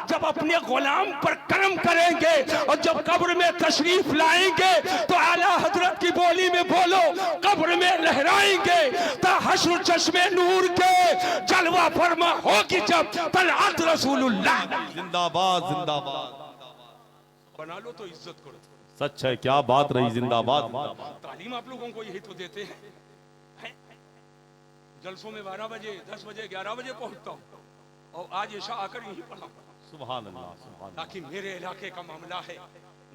जब अपने गुलाम पर कर्म करेंगे और जब कब्र में तशरीफ लाएंगे तो आला हजरत की बोली में बोलो, कब्र में लहराएंगे ता हश्र चश्मे नूर के जलवा फरमा होगी जब तलअत रसूलुल्लाह। जिंदाबाद जिंदाबाद। बना लो तो इज्जत करो। सच है, क्या बात रही, जिंदाबाद। तालीम आप लोगों को यही तो देते हैं। जलसों में 12 बजे 10 बजे 11 बजे पहुंचता हूँ और आज ऐसा आकर यही पढ़ा। सुभान अल्लाह सुभान अल्लाह। ताकि मेरे इलाके का मामला है,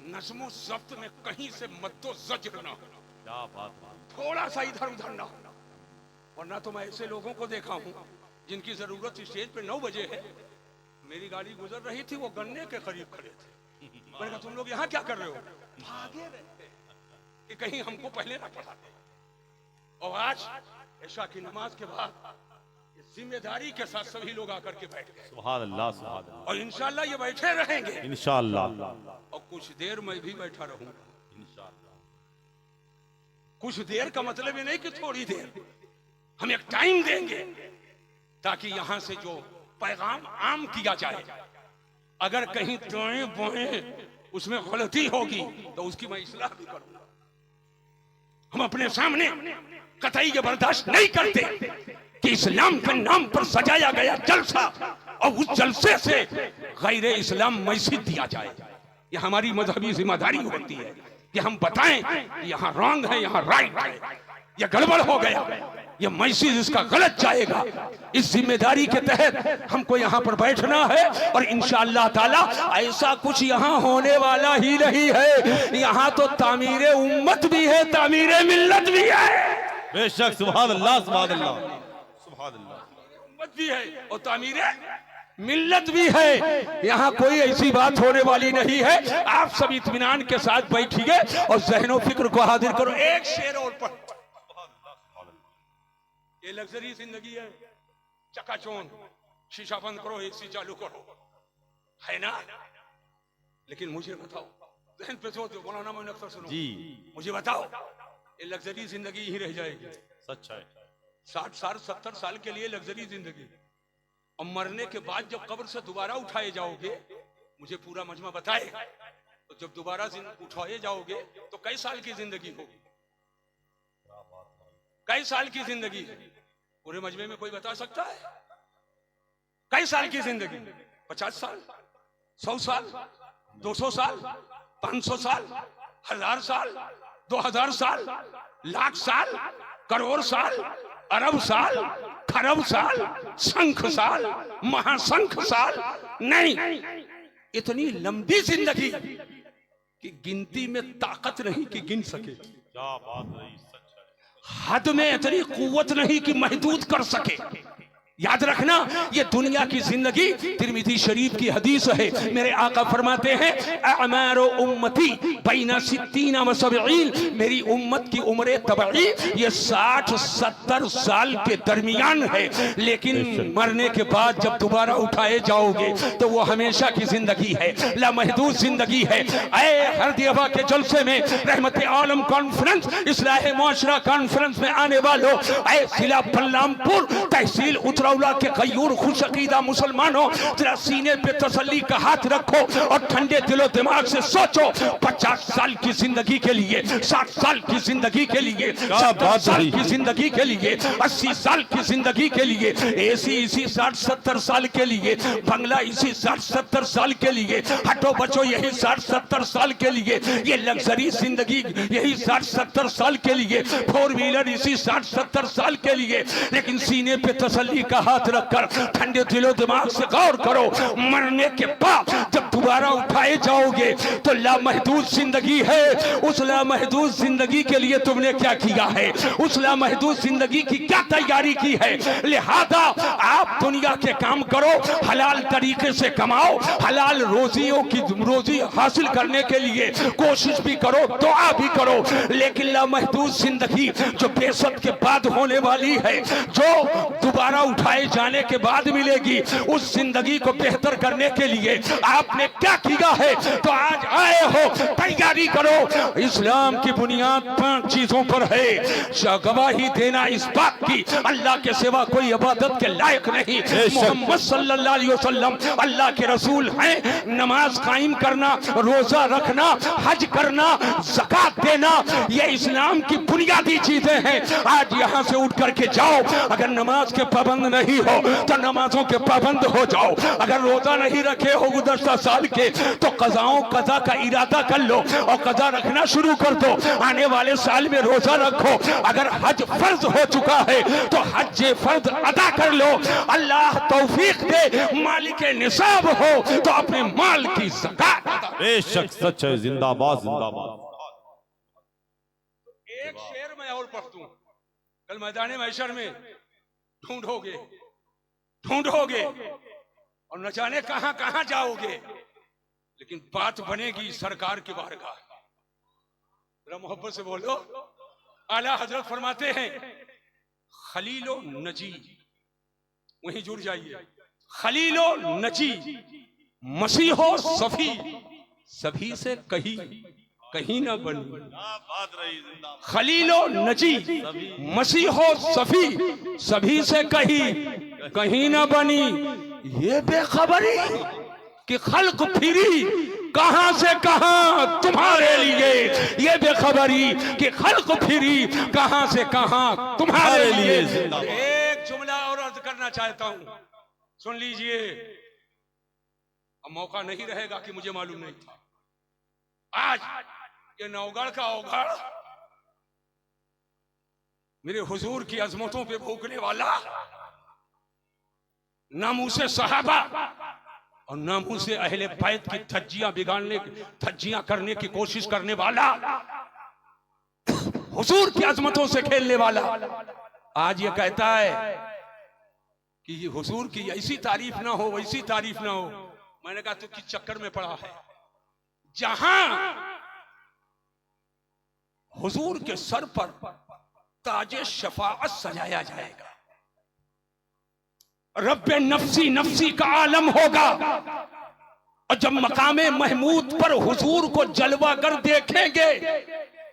नज़्मो ज़ब्त में कहीं से मद्दो ज़ज्र ना हो, क्या बात है। थोड़ा सा इधर उधर ना हो। वरना तो मैं ऐसे लोगों को देखा हूँ जिनकी जरूरत स्टेज पे 9 बजे है। मेरी गाड़ी गुजर रही थी, वो गन्ने के करीब खड़े थे। मैंने कहा तुम लोग यहाँ क्या कर रहे हो? भागे रहते कि कहीं हमको पहले ना पढ़ा दे। और आज ऐशा की नमाज के बाद जिम्मेदारी के साथ सभी लोग आकर के बैठ गए। सुभान अल्लाह सुभान अल्लाह। और इंशाल्लाह ये बैठे रहेंगे इंशाअल्लाह। और कुछ देर मैं भी बैठा रहूंगा इंशाअल्लाह। कुछ देर का मतलब ये नहीं कि थोड़ी देर, हम एक टाइम देंगे ताकि यहां से जो पैगाम आम किया जाए, अगर कहीं दाएं बाएं उसमें गलती होगी तो उसकी मैं इस्लाह भी करूंगा। हम अपने सामने कतई ये बर्दाश्त नहीं करते कि इस्लाम के नाम पर सजाया गया जलसा और उस जलसे से गैर इस्लाम मैसेज दिया जाए। ये हमारी मजहबी जिम्मेदारी होती है कि हम बताएं कि यहाँ रॉन्ग है, यहाँ राइट है, ये गड़बड़ हो गया, ये मैसेज इसका गलत जाएगा। इस जिम्मेदारी के तहत हमको यहाँ पर बैठना है और इंशाअल्लाह ताला ऐसा कुछ यहाँ होने वाला ही नहीं है। यहाँ तो तामीरे उम्मत भी है, तामीरे मिल्लत भी है। बेशक सुभान अल्लाह सुभान अल्लाह सुभान अल्लाह। उम्मत भी है और तामीरे मिल्लत भी है। यहाँ कोई ऐसी बात होने वाली नहीं है। आप सब इत्मीनान के साथ बैठिए और ज़हनो फिक्र को हाजिर करो। एक शेर और पढ़। ये लग्जरी जिंदगी है, चकाचौंध, शीशा बंद करो, एसी चालू करो, है ना? लेकिन मुझे बताओ, जहन पे सोच, मौलाना मोइन अख्तर सुनो जी, मुझे बताओ, ये लग्जरी जिंदगी ही रह जाएगी। सच है। 60 साल 70 साल के लिए लग्जरी जिंदगी, और मरने के बाद जब कब्र से दोबारा उठाए जाओगे, मुझे पूरा मजमा बताए, तो जब दोबारा उठाए जाओगे तो कई साल की जिंदगी होगी? कई साल की जिंदगी? पूरे मजमे में कोई बता सकता है? कई साल की जिंदगी? 50 साल, 100 साल, 200 साल, 500 साल, 1000 साल, 2000 साल, लाख साल, करोड़ साल, अरब साल, खरब साल, शंख साल, महाशंख साल? नहीं, इतनी लंबी जिंदगी कि गिनती में ताकत नहीं कि गिन सके। क्या बात रही, सच है। हद में इतनी कुव्वत नहीं कि महदूद कर सके। याद रखना, ये दुनिया की जिंदगी तिरमिज़ी शरीफ की हदीस है। मेरे आका फरमाते हैं, अमारो उम्मती बैना 60 व 70, मेरी उम्मत की उम्र तबई ये 60-70 साल के दरमियान है। लेकिन मरने के बाद जब दोबारा उठाए जाओगे तो वो हमेशा की जिंदगी है, लामहदूद जिंदगी है। ऐ हरदियवा के जलसे में, रहमत आलम कॉन्फ्रेंस, इस्लाह मुआशरा कॉन्फ्रेंस में आने वालों, ऐ जिला बलरामपुर तहसील उतरौला के गयूर खुश अकीदा मुसलमानों, जरा सीने पे तसल्ली का हाथ रखो और ठंडे दिलो दिमाग से सोचो, 50 साल की जिंदगी के लिए, 60 साल की जिंदगी के लिए, 70 साल की जिंदगी के लिए, 80 साल की जिंदगी के लिए, एसी इसी 60-70 साल के लिए, बंगला इसी 60-70 साल के लिए, हटो बचो यही 60-70 साल के लिए, ये लग्जरी जिंदगी यही 60-70 साल के लिए, 4 व्हीलर इसी 60-70 साल के लिए। लेकिन सीने पे तसल्ली का हाथ रखकर ठंडे दिलो दिमाग से गौर करो, मरने के बाद जब दोबारा उठाए जाओगे तो लामहदूद जिंदगी है। उस लामहदूद जिंदगी के लिए तुमने क्या किया है? उस लामहदूद जिंदगी की क्या तैयारी की है? लिहाजा आप दुनिया के काम करो, हलाल तरीके से कमाओ, हलाल रोजियों की रोजी हासिल करने के लिए कोशिश भी करो, दुआ भी करो। लेकिन लामहदूद जिंदगी जो बेसत के बाद होने वाली है, जो दोबारा उठाए जाने के बाद मिलेगी। उस जिंदगी को बेहतर करने के लिए आपने क्या किया है? तो आज आए हो, तैयारी करो। इस्लाम की बुनियाद 5 चीजों पर है। गवाही देना इस बात की अल्लाह के सिवा कोई इबादत के लायक नहीं, मोहम्मद सल्लल्लाहु अलैहि वसल्लम अल्लाह के रसूल हैं। नमाज कायम करना, रोजा रखना, हज करना, ज़कात देना, ये इस्लाम की बुनियादी चीजें हैं। आज यहाँ से उठ करके जाओ, अगर नमाज के पाबंद नहीं हो तो नमाजों के पाबंद हो जाओ। अगर रोजा नहीं रखे हो गुज़श्ता साल के तो कज़ा का इरादा कर लो और कज़ा रखना शुरू कर दो। आने वाले साल में रोजा रखो। अगर हज फर्ज हो चुका है तो हज फर्ज अदा कर लो। अल्लाह तौफीक दे, मालिक निसाब हो तो अपने माल की ज़कात अदा। बेशक सच है, जिंदाबाद जिंदाबाद। एक शेर मैं और पढ़ दूं, कल मैदान महशर में ढूंढोगे और न जाने कहां कहां जाओगे, लेकिन बात बनेगी सरकार की बारगाह। जरा मोहब्बत से बोलो। आला हजरत फरमाते हैं खलीलो नजी, वहीं जुड़ जाइए। खलीलो नजी मसीहो सफी, सभी से कहीं ना बनी। खलीलो नजी मसीहो सफी, सभी से कहीं ना बनी। ये बेखबरी कि खल्क फिरी कहां से कहां तुम्हारे लिए। ये बेखबरी कि खल्क फिरी कहां से कहां तुम्हारे लिए। एक जुमला और अर्ज करना चाहता हूं, सुन लीजिए। अब मौका नहीं रहेगा कि मुझे मालूम नहीं था। आज ये नौगढ़ का औगढ़ मेरे हुजूर की अजमतों पे भूखने वाला, नामूसे सहाबा और नामूसे अहले बैत की धज्जियां करने की कोशिश करने वाला, हुजूर की अजमतों से खेलने वाला, आज ये कहता है कि ये हुजूर की ऐसी तारीफ ना हो, वैसी तारीफ ना हो। मैंने कहा तू किस चक्कर में पड़ा है? जहां हुजूर के सर पर ताजे शफाअत सजाया जाएगा, रब्बे नफ्सी नफ्सी का आलम होगा, और जब मकामे महमूद पर हुजूर को जलवा कर देखेंगे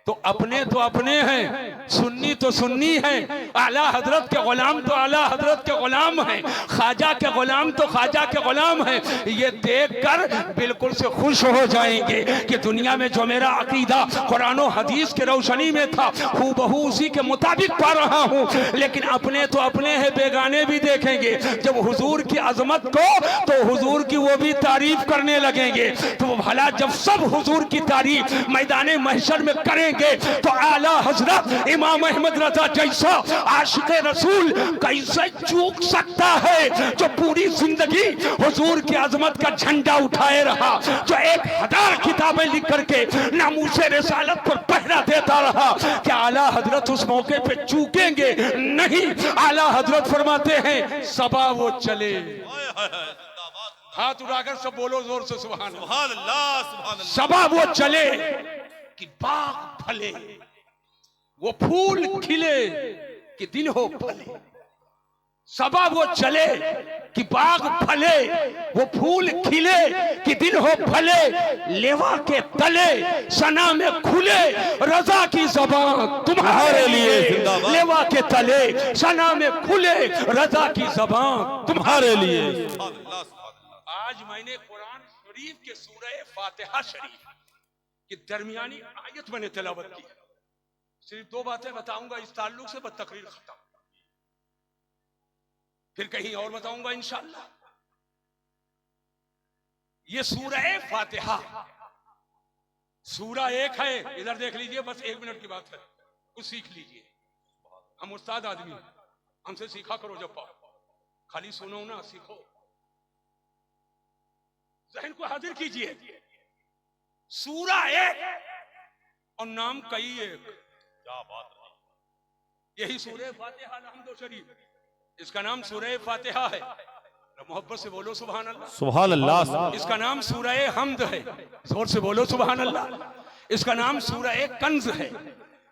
तो अपने हैं, सुन्नी तो सुन्नी हैं, आला हजरत के गुलाम तो आला हजरत के गुलाम हैं, ख्वाजा के गुलाम तो ख्वाजा के गुलाम हैं। ये देखकर बिल्कुल से खुश हो जाएंगे कि दुनिया में जो मेरा अकीदा कुरान और हदीस के रोशनी में था हूबहू उसी के मुताबिक पा रहा हूँ। लेकिन अपने तो अपने हैं, बेगाने भी देखेंगे जब हुजूर की अजमत को, तो हुजूर की वो भी तारीफ करने लगेंगे। तो भला जब सब हुजूर की तारीफ मैदान महशर में करेंगे तो आला हजरत इमाम अहमद रजा जैसा आशिक रसूल कैसे चूक सकता है, जो पूरी जिंदगी हुजूर की अजमत का झंडा उठाए रहा, जो 1000 किताबें लिख करके नामूसे रिसालत पर पहरा देता रहा। क्या आला हजरत उस मौके पे चूकेंगे? नहीं। आला हजरत फरमाते हैं सबा वो चले। हाथ उठाकर सब बोलो जोर से सुभान अल्लाह। सबा वो चले कि बाग फले, वो फूल खिले कि दिन हो फले। सबा वो चले कि बाग फले, वो फूल खिले कि दिन हो फले। लेवा के तले सना में खुले रजा की ज़बान तुम्हारे लिए। लेवा के तले सना में खुले रजा की ज़बान तुम्हारे लिए। आज मैंने कुरान शरीफ के सूरह फातिहा शरीफ कि दरमियानी आयत मैंने तिलावत की। सिर्फ 2 बातें बताऊंगा इस ताल्लुक से, बस तकरीर खत्म। फिर कहीं और बताऊंगा इंशाअल्लाह। ये सूरह फातिहा सूरा एक है, इधर देख लीजिए, बस 1 मिनट की बात है, कुछ सीख लीजिए। हम उस्ताद आदमी, हमसे सीखा करो, जब पाओ खाली सुनो ना, सीखो। जहन को हाजिर कीजिए। सूरा एक और नाम कई एक। क्या बात है। यही सूरह फातिहा नाम दो शरीफ, इसका नाम सूरह फातिहा है। मोहब्बत से बोलो सुभान अल्लाह। सुभान अल्लाह। इसका नाम सूरह हमद है, जोर से बोलो सुभान अल्लाह। इसका नाम सूरह कंज है,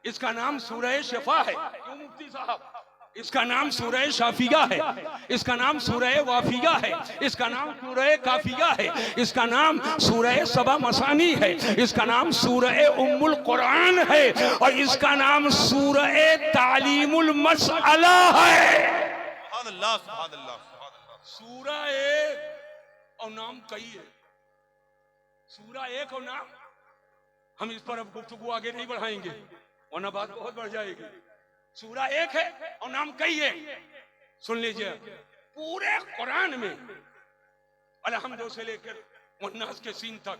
इसका नाम सूरह शिफा है। क्यों मुफ्ती साहब? इसका नाम सूरह शाफिया है, इसका नाम सूरह वाफिया है, इसका नाम सूरह काफिया है, इसका नाम सूरह सबा मसानी है, इसका नाम सूरह उम्मुल कुरान है और इसका नाम सूरह तालीमुल मसअला है। सुभान अल्लाह, सुभान अल्लाह, सुभान अल्लाह। सूरह एक और नाम कई है। सूरह एक और नाम, हम इस पर अब गुफ्तगू आगे नहीं बढ़ाएंगे वरना बात बहुत बढ़ जाएगी। सूरह एक है और नाम कई है। सुन लीजिए, पूरे कुरान में अलहम्दुलिल्लाह से लेकर मुन्नास के सीन तक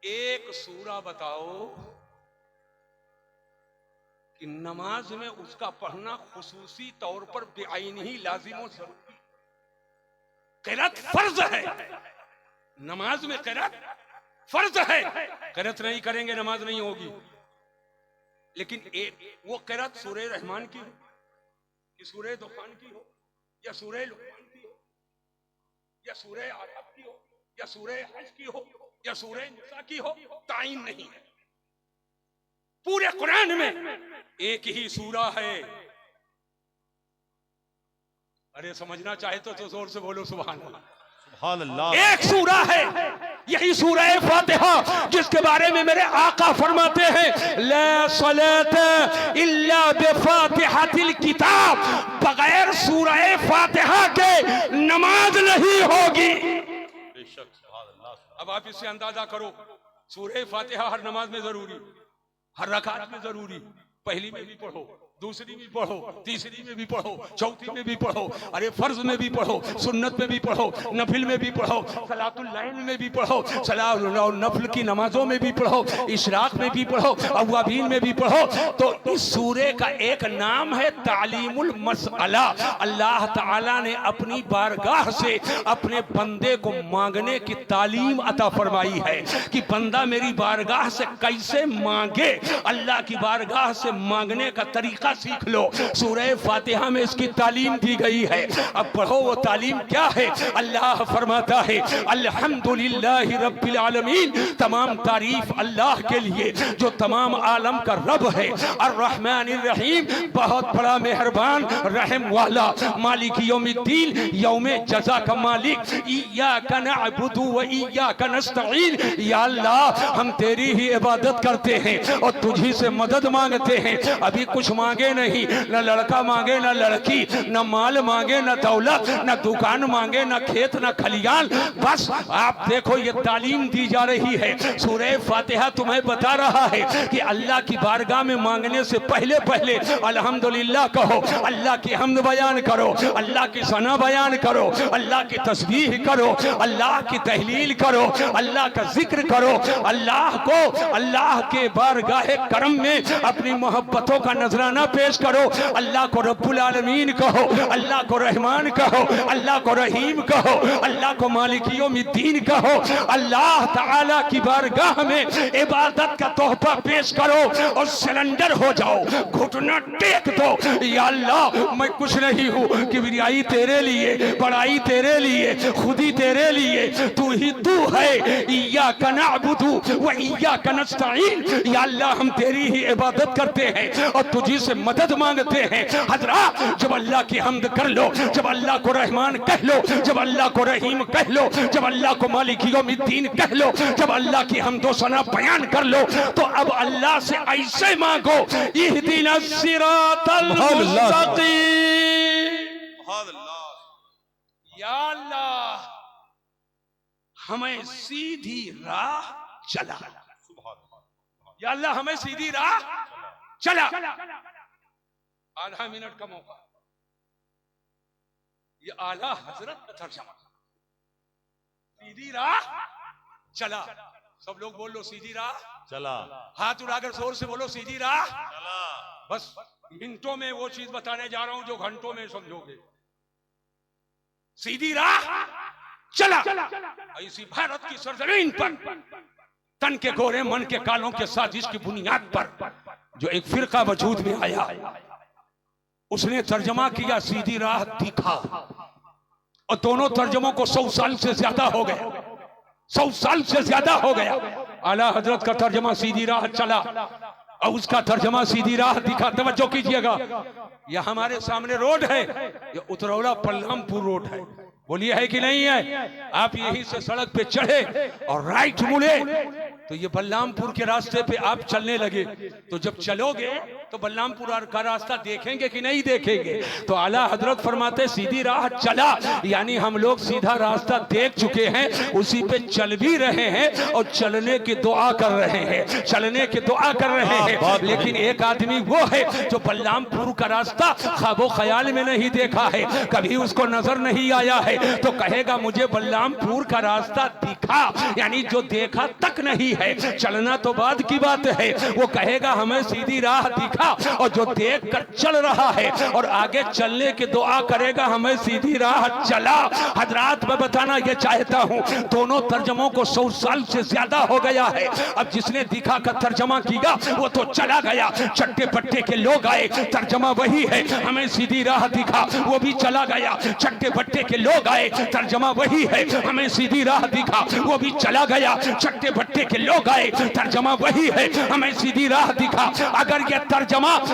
एक सूरा बताओ कि नमाज में उसका पढ़ना खुसूसी तौर पर बेआईन ही लाजिम और जरूरी, क़िरात फर्ज है। नमाज में क़िरात फर्ज है, क़िरात नहीं करेंगे नमाज नहीं होगी। लेकिन एक वो क़िरात सूरह रहमान की हो कि सूरह दुखान की हो या सूरह लुक़मान की हो या सूरह आराफ की हो या सूरह हज की हो या सूरह निसा की हो, ताइन नहीं है। पूरे कुरान में एक ही सूरा है। अरे समझना चाहे तो जोर से बोलो सुभान अल्लाह। सुभान अल्लाह। एक सूरा है, यही सूरह फातिहा, जिसके बारे में मेरे आका फरमाते हैं ला सलात इल्ला बिफातिहातिल किताब, बगैर सूरह फातिहा के नमाज नहीं होगी। बेशक, सुभान अल्लाह। अब आप इससे अंदाजा करो, सूरह फातिहा हर नमाज में जरूरी, हर रकात में जरूरी। पहली में भी पढ़ो, दूसरी में पढ़ो, तीसरी में भी पढ़ो, चौथी में भी पढ़ो, अरे फर्ज में भी पढ़ो, सुन्नत में भी पढ़ो, नफिल में भी पढ़ो, सलातुल लैल में भी पढ़ो, नफल की नमाजों में भी पढ़ो, इशराक में भी पढ़ो, अव्वाबीन में भी पढ़ो। तो इस सूरे का एक नाम है तालीमुल मसअला। अल्लाह ताला ने अपनी बारगाह से अपने बंदे को मांगने की तालीम अता फरमाई है कि बंदा मेरी बारगाह से कैसे मांगे, अल्लाह की बारगाह से मांगने का तरीका सीख लो। सूरह फातिहा में इसकी तालीम दी गई है। अब पढ़ो वो तालीम क्या है। अल्लाह फरमाता है अल्हम्दुलिल्लाहि रब्बिल आलमीन, तमाम तारीफ अल्लाह के लिए जो तमाम आलम का रब है। अर्रहमानिर रहीम, बहुत बड़ा मेहरबान रहम वाला। मालिक यौमिद्दीन, यौमे जज़ा का मालिक। इय्याका नअबुदु व इय्याका नस्तईन, या अल्लाह हम तेरी ही इबादत करते हैं और तुझी से मदद मांगते हैं। अभी कुछ मांगे नहीं, न लड़का मांगे न लड़की, न माल मांगे न दौलत, न दुकान मांगे न खेत न खलियान। बस आप देखो ये तालीम दी जा रही है। सूरह फातिहा तुम्हें बता रहा है कि अल्लाह की बारगाह में मांगने से पहले पहले अल्हम्दुलिल्लाह कहो, अल्लाह की हम्द बयान करो, अल्लाह की सना बयान करो, अल्लाह की तस्बीह करो, अल्लाह की तहलील करो, अल्लाह का जिक्र करो। अल्लाह को अल्लाह के बारगाह करम में अपनी मोहब्बतों का नजराना पेश करो। अल्लाह को रब्बुल आलमीन कहो, अल्लाह को रहमान कहो, अल्लाह को रहीम कहो, अल्लाह को मालिक यौमिद्दीन कहो। अल्लाह ताला की बारगाह में इबादत का तोहफा पेश करो और सिलेंडर हो जाओ, घुटना टेक दो। या अल्लाह मैं कुछ नहीं हूँ, किबरियाई तेरे लिए, बड़ाई तेरे लिए, खुदी तेरे लिए, तू ही तू है। इय्याका नअबुदु व इय्याका नस्तईन, या अल्लाह हम तेरी ही इबादत करते हैं और तुझी से मदद मांगते हैं। हजरात, जब अल्लाह की हम्द कर लो, जब अल्लाह को रहमान कह लो, जब अल्लाह को रहीम कह लो, जब अल्लाह को मालिक यौमिद्दीन कह लो, जब अल्लाह की हम्दो सना बयान कर लो, तो अब अल्लाह से ऐसे मांगो इहदिनस सिरातल मुस्तकीम। या अल्लाह हमें सीधी राह चला, या अल्लाह हमें सीधी राह चला। आधा मिनट का मौका, ये आला हजरत का तर्जमा। सीधी राह चला, सब लोग बोल लो सीधी राह चला। हाथ उड़ाकर जोर से बोलो सीधी राह चला। बस मिनटों में वो चीज बताने जा रहा हूं जो घंटों में समझोगे। सीधी राह चला। ऐसी भारत की सरजमीन पर तन के गोरे मन के कालों के साजिश की बुनियाद पर जो एक फिरका वजूद में आया, उसने तर्जमा किया सीधी राह दिखा, और दोनों तर्जमों को 100 साल से ज्यादा हो गए, 100 साल से ज्यादा हो गया। आला हजरत का तर्जमा सीधी राह चला और उसका तर्जमा सीधी राह दिखा। तवज्जो कीजिएगा, यह हमारे सामने रोड है, ये उतरौला बलरामपुर रोड है। बोलिए है कि नहीं है? आप यहीं से सड़क पे चढ़े और राइट मुड़े तो ये बलरामपुर के रास्ते पे आप चलने लगे। तो जब चलोगे तो बलरामपुर का रास्ता देखेंगे कि नहीं देखेंगे? तो आला हजरत फरमाते सीधी राह चला, यानी हम लोग सीधा रास्ता देख चुके हैं, उसी पे चल भी रहे हैं और चलने की दुआ कर रहे हैं, चलने की दुआ कर रहे हैं। लेकिन एक आदमी वो है जो बलरामपुर का रास्ता ख्वाबो ख्याल में नहीं देखा है, कभी उसको नजर नहीं आया है, तो कहेगा मुझे बलरामपुर का रास्ता दिखा, यानी जो देखा तक नहीं है, चलना तो बाद की बात है। वो कहेगा हमें सीधी राह दिखा, और जो देख कर चल रहा है और आगे चलने की दुआ करेगा हमें सीधी राह चला। हजरात मैं बताना ये चाहता हूँ, दोनों तर्जमों को 100 साल से ज्यादा हो गया है। अब जिसने दिखा कर तर्जमा किया वो तो चला गया, चट्टे पट्टे के लोग आए, तर्जमा वही है, हमें सीधी राह दिखा, वो भी चला गया। चट्टे पट्टे के लोग आए, तर्जमा वही है, हमें सीधी राह दिखा, वो भी चला गया। चट्टे पट्टे के लोग आए, तर्जमा वही है, हमें सीधी राह दिखा। अगर ये तर्जमा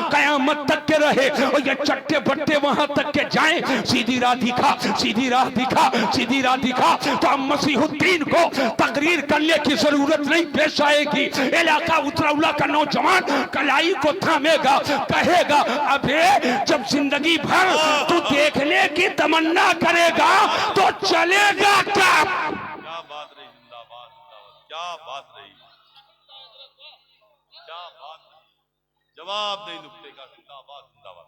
कयामत तक के रहे और ये चट्टे बट्टे वहां तक के जाएं, सीधी राह दिखा, सीधी राह दिखा, सीधी राह दिखा, तो अब मसीहुद्दीन को तकरीर करने की जरूरत नहीं पेश आएगी। इलाका उतरौला का नौजवान कलाई को थामेगा, कहेगा अबे जब जिंदगी भर तू देखने की तमन्ना करेगा तो चलेगा क्या? क्या बात रही, जिंदाबाद जिंदाबाद, क्या बात रही, क्या बात रही, जवाब नहीं नुक्ते का, जिंदाबाद जिंदाबाद।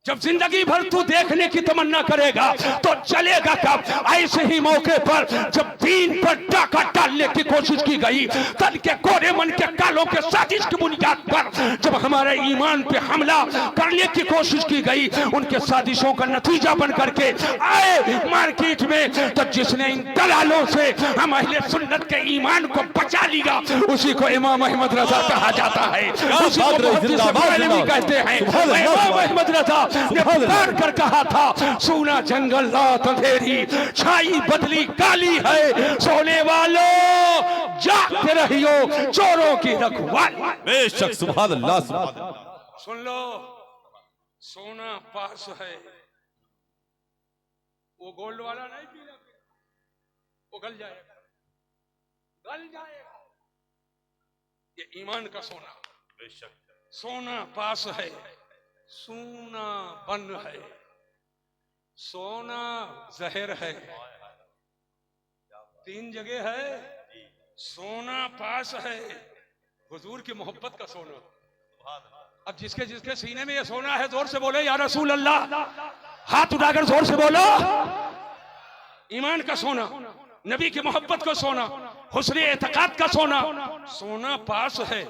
जब जिंदगी भर तू देखने की तमन्ना करेगा तो चलेगा कब? ऐसे ही मौके पर जब दीन पर डाका डालने की कोशिश की गई, तन के कोरे मन के कालों के साजिश की बुनियाद पर जब हमारे ईमान पे हमला करने की कोशिश की गई, उनके साजिशों का नतीजा बन करके आए मार्केट में, तो जिसने इन दलालों से हम अहले सुन्नत के ईमान को बचा लिया उसी को इमाम अहमद रजा कहा जाता है, उसी को मुहद्दिस मौलवी कहते हैं। इमाम अहमद रजा ने पुकार कर कहा था सूना जंगल रात अंधेरी छाई बदली काली है, सोने वालों जागते रहियो चोरों की रखवाली। बेशक सुभान अल्लाह सुभान अल्लाह। सुन लो, सोना पास है, वो गोल्ड वाला नहीं पीना, वो गल जाएगा, गल जाएगा। ये ईमान का सोना, बेशक सोना पास है, सोना बन है, सोना जहर है, तीन जगह है। सोना पास है, हुजूर की मोहब्बत का सोना। अब जिसके जिसके सीने में ये सोना है जोर से बोले या रसूल अल्लाह, हाथ उठाकर जोर से बोलो। ईमान का सोना, नबी की मोहब्बत का सोना, हुस्न एतकाद का सोना। सोना पास है,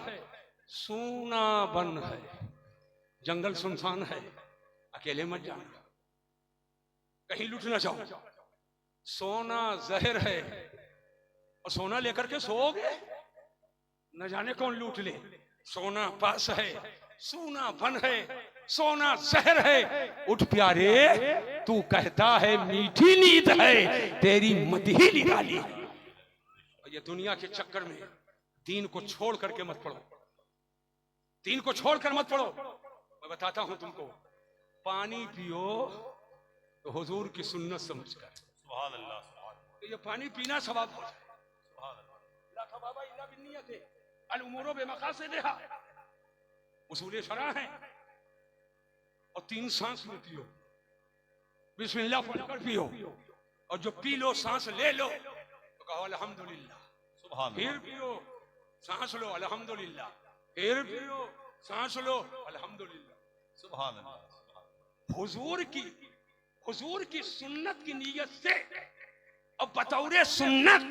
सोना बन है, जंगल सुनसान है, अकेले मत जाना, कहीं लूट ना जाओ। सोना जहर है और सोना लेकर के सोओगे न जाने कौन लूट ले। सोना पास है, सोना बन है, सोना जहर है। उठ प्यारे, तू कहता है मीठी नींद है, तेरी मदही निराली है। और ये दुनिया के चक्कर में दीन को छोड़ करके मत पढ़ो, दीन को छोड़कर मत पढ़ो। मैं बताता हूं तुमको, पानी पियो तो हुजूर की सुन्नत समझकर, सुभान अल्लाह सुभान अल्लाह। तो ये पानी पीना सवाब हो जाए। ला थबाबा इल्ला बिन्नियत अल उमूरु बिमकासिदिहा, उसूल शरअ है। और 3 सांस में पियो, बिस्मिल्लाह पढ़कर पियो, और जो पी लो सांस ले लो तो कहो अल्हम्दुलिल्लाह। सुभान फिर अल्लाह। पियो, सांस लो अल्हम्दुलिल्लाह, फिर पियो, सांस लो अल्हम्दुलिल्लाह। सुभान अल्लाह। हुजूर की सुन्नत की नीयत से अब बतौरे सुन्नत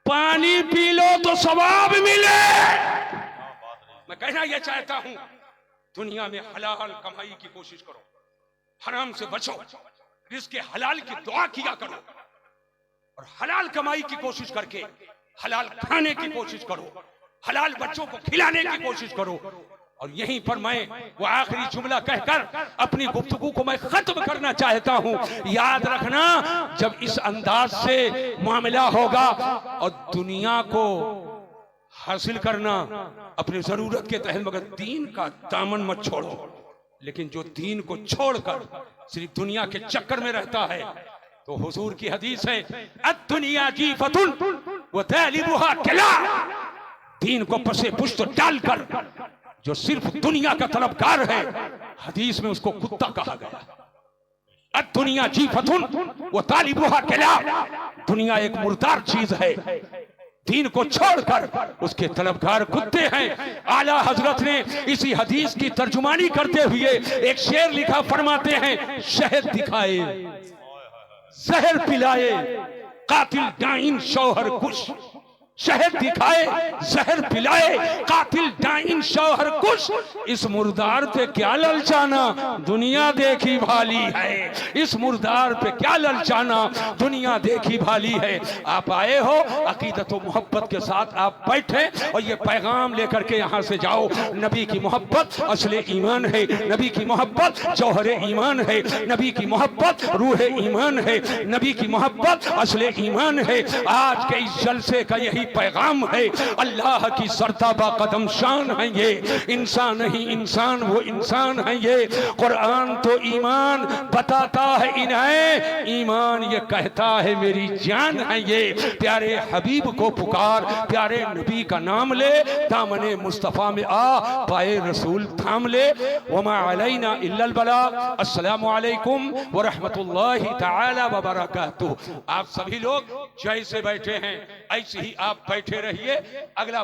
पानी पी लो तो सवाब मिले। मैं कहना यह चाहता हूं, दुनिया में हलाल कमाई की कोशिश करो, हराम से बचो, रिज़्क़ हलाल की दुआ किया करो, और हलाल कमाई की कोशिश करके हलाल खाने की कोशिश करो, हलाल बच्चों को खिलाने की कोशिश करो, और यहीं पर मैं वो आखिरी जुमला कहकर अपनी गुफ्तगू को मैं खत्म करना चाहता हूं। याद रखना, जब इस अंदाज से मामला होगा और दुनिया को हासिल करना अपनी जरूरत के तहत, मगर दीन का दामन मत छोड़ो। लेकिन जो दीन को छोड़कर सिर्फ दुनिया के चक्कर में रहता है, तो हुजूर की हदीस है, अद-दुनिया जीफतुन व तालिबुहा किला। दीन को पसे पुश्त डालकर जो सिर्फ दुनिया का तलबगार है, हदीस में उसको कुत्ता कहा गया। अद-दुनिया जीफतुन व तालिबुहा किला। दुनिया एक मुर्दार चीज है, दीन को छोड़कर उसके तलबगार कुत्ते हैं। आला हजरत ने इसी हदीस की तर्जुमानी करते हुए एक शेर लिखा, फरमाते हैं, शहद दिखाए जहर पिलाए कातिल डाइन शौहर कुश। शहद दिखाए जहर पिलाए कातिल डाइन शौहर कुश। इस मुर्दार पे क्या ललचाना, दुनिया देखी भाली है। इस मुर्दार पे क्या ललचाना, दुनिया देखी भाली है। आप आए हो अकीदत व मोहब्बत के साथ, आप बैठे और ये पैगाम लेकर के यहाँ से जाओ। नबी की मोहब्बत असले ईमान है, नबी की मोहब्बत जौहरे ईमान है, नबी की मोहब्बत रूह ईमान है, नबी की मोहब्बत असले ईमान है। आज के इस जलसे का यही पैगाम है। अल्लाह की सरताबा कदम शान है ये, इंसान नहीं इंसान वो इंसान है ये। कुरान तो ईमान बताता है इन्हें, ईमान ये कहता है मेरी जान है ये। प्यारे हबीब को पुकार, प्यारे नबी का नाम ले, दामने मुस्तफा में आ, पाए रसूल थाम ले। वमा अलैना इल्लल बलाग। अस्सलामु अलैकुम व रहमतुल्लाहि तआला व बरकातुहू। आप सभी लोग जैसे बैठे हैं ऐसे ही आप बैठे रहिए। अगला